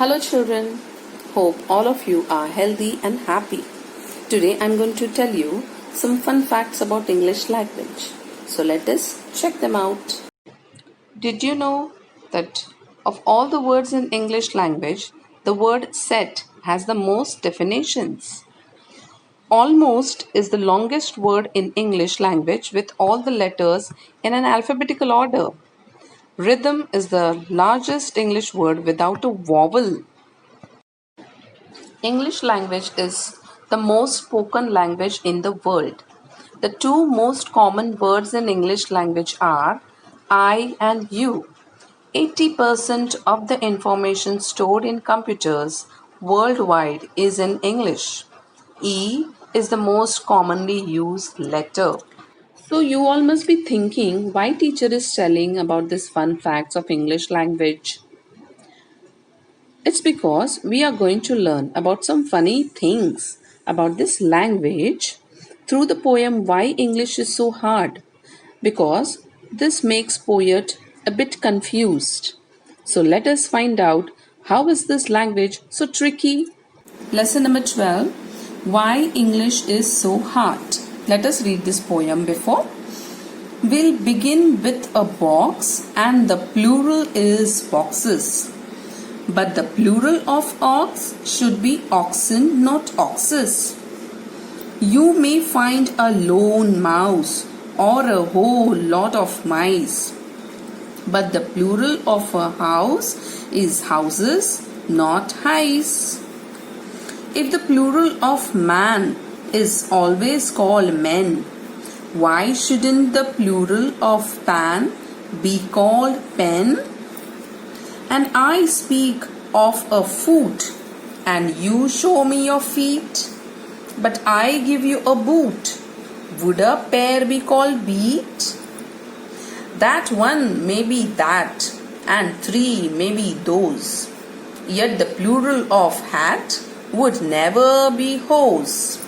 Hello, children. Hope all of you are healthy and happy. Today I'm going to tell you some fun facts about English language. So let us check them out. Did you know that of all the words in English language, the word set has the most definitions? Almost is the longest word in English language with all the letters in an alphabetical order. Rhythm is the largest English word without a vowel. English language is the most spoken language in the world. The two most common words in English language are I and you. 80% of the information stored in computers worldwide is in English. E is the most commonly used letter. So you all must be thinking why teacher is telling about this fun facts of English language. It's because we are going to learn about some funny things about this language through the poem Why English is So Hard, because this makes poet a bit confused. So let us find out how is this language so tricky. Lesson number 12, Why English is So Hard. Let us read this poem before. We'll begin with a box and the plural is boxes. But the plural of ox should be oxen, not oxes. You may find a lone mouse or a whole lot of mice. But the plural of a house is houses, not highs. If the plural of man is always called men, why shouldn't the plural of pan be called pen? And I speak of a foot, and you show me your feet. But I give you a boot. Would a pair be called beat? That one may be that, and three may be those. Yet the plural of hat would never be hose.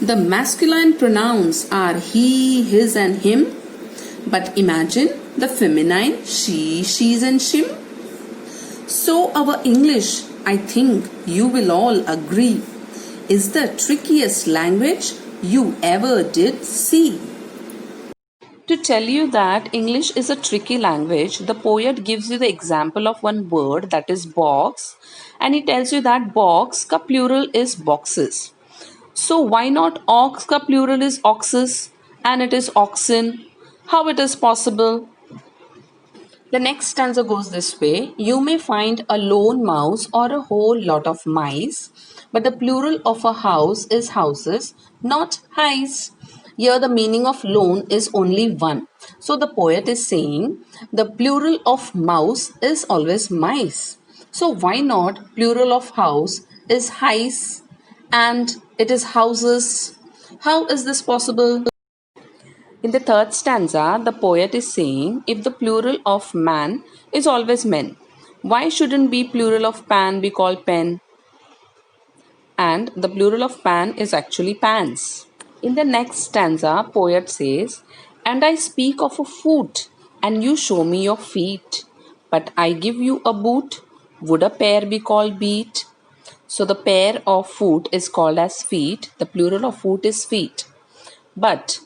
The masculine pronouns are he, his, and him. But imagine the feminine she, she's, and shim. So our English, I think you will all agree, is the trickiest language you ever did see. To tell you that English is a tricky language, the poet gives you the example of one word, that is box, and he tells you that box ka plural is boxes. So why not ox ka plural is oxes and it is oxen? How it is possible? The next stanza goes this way. You may find a lone mouse or a whole lot of mice, but the plural of a house is houses, not highs. Here the meaning of lone is only one. So the poet is saying the plural of mouse is always mice. So why not plural of house is highs and it is houses? How is this possible? In the third stanza, the poet is saying if the plural of man is always men, why shouldn't be plural of pan be called pen? And the plural of pan is actually pans. In the next stanza, poet says, and I speak of a foot, and you show me your feet, but I give you a boot. Would a pair be called beat? So the pair of foot is called as feet. The plural of foot is feet. But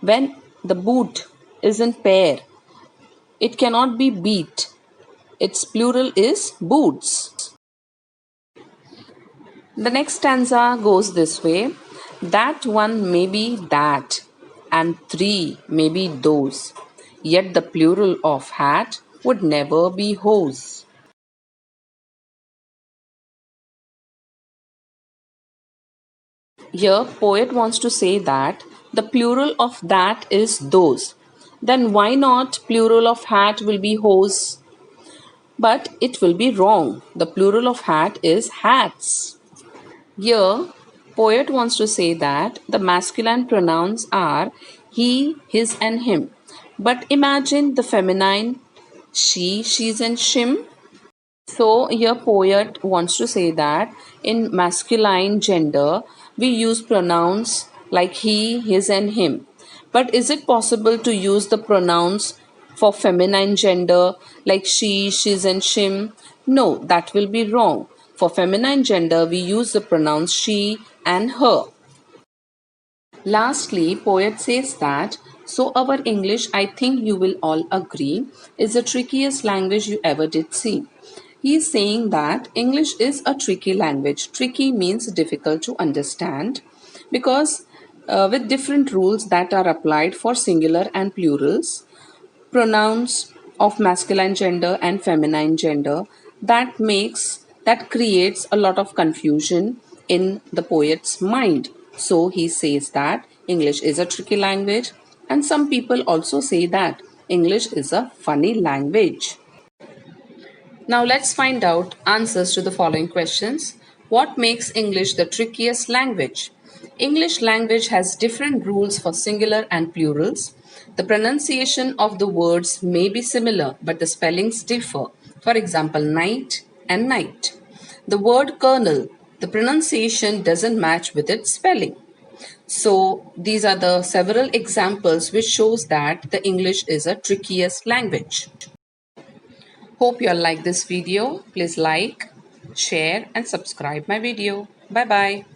when the boot is in pair, it cannot be beat. Its plural is boots. The next stanza goes this way. That one may be that, and three may be those. Yet the plural of hat would never be hose. Here, poet wants to say that the plural of that is those. Then why not plural of hat will be hose? But it will be wrong. The plural of hat is hats. Here, poet wants to say that the masculine pronouns are he, his, and him. But imagine the feminine she, she's, and shim. So here poet wants to say that in masculine gender we use pronouns like he, his, and him. But is it possible to use the pronouns for feminine gender like she, she's, and shim? No, that will be wrong. For feminine gender, we use the pronouns she and her. Lastly, poet says that, so our English, I think you will all agree, is the trickiest language you ever did see. He is saying that English is a tricky language. Tricky means difficult to understand because with different rules that are applied for singular and plurals, pronouns of masculine gender and feminine gender, that creates a lot of confusion in the poet's mind. So he says that English is a tricky language, and some people also say that English is a funny language. Now let's find out answers to the following questions. What makes English the trickiest language? English language has different rules for singular and plurals. The pronunciation of the words may be similar, but the spellings differ. For example, night and night. The word kernel, the pronunciation doesn't match with its spelling. So these are the several examples which shows that the English is a trickiest language. Hope you all like this video. Please like, share and subscribe my video. Bye bye.